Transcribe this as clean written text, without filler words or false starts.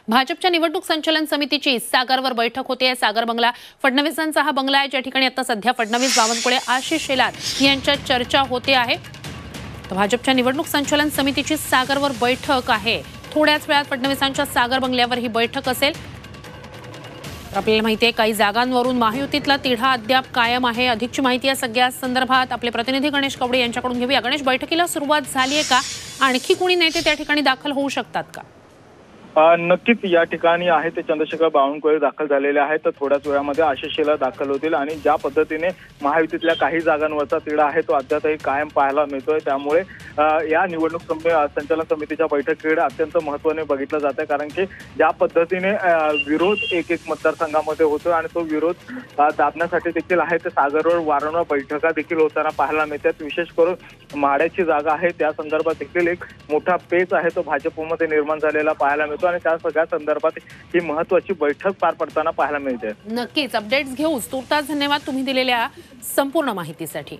भाजपच्या निवडणूक संचालन समितीची सागरवर बैठक होते। सागर बंगला फडणवीसांचा हा बंगला आहे, ज्या ठिकाणी आता सध्या फडणवीस, बावनकुळे, आशिष शेलार यांच्यात चर्चा होते आहे। तर भाजपच्या निवडणूक संचालन समितीची सागरवर बैठक आहे। थोड्याच वेळात फडणवीसांच्या सागर बंगल्यावर ही बैठक असेल। आपल्याला माहिती आहे काही जागांवरून महायुतीतला तिढा अद्याप कायम आहे। अधिकची माहिती या सगळ्या संदर्भात आपले प्रतिनिधी गणेश कवडे यांच्याकडून घेऊया। गणेश, बैठकीला सुरुवात झाली आहे का? आणखी कोणी नेते त्या ठिकाणी दाखल होऊ शकतात का? नक्कीच या ठिकाणी आहे ते चंद्रशेखर बावनकुळे दाखल झालेले आहेत। तर थोड्याच वेळामध्ये आशिष शेलार दाखल होतील आणि ज्या पद्धतीने महायुतीतल्या काही जागांवरचा तिढा आहे तो अद्यापही कायम पाहायला मिळतोय। त्यामुळे या निवडणूक संचालन समितीच्या बैठकीकडे अत्यंत महत्त्वाने बघितलं जातं, कारण की ज्या पद्धतीने विरोध एक मतदारसंघामध्ये होतो आणि तो विरोध दाबण्यासाठी देखील आहे ते सागरवर वारंवार बैठका देखील होताना पाहायला मिळतात। विशेष करून माड्याची जागा आहे त्या संदर्भात देखील एक मोठा पेच आहे तो भाजपमध्ये निर्माण झालेला पाहायला मिळतो आणि त्या सगळ्या संदर्भात ही महत्त्वाची बैठक पार पडताना पाहायला मिळते। नक्कीच अपडेट्स घेऊच। तुर्तास धन्यवाद तुम्ही दिलेल्या संपूर्ण माहितीसाठी।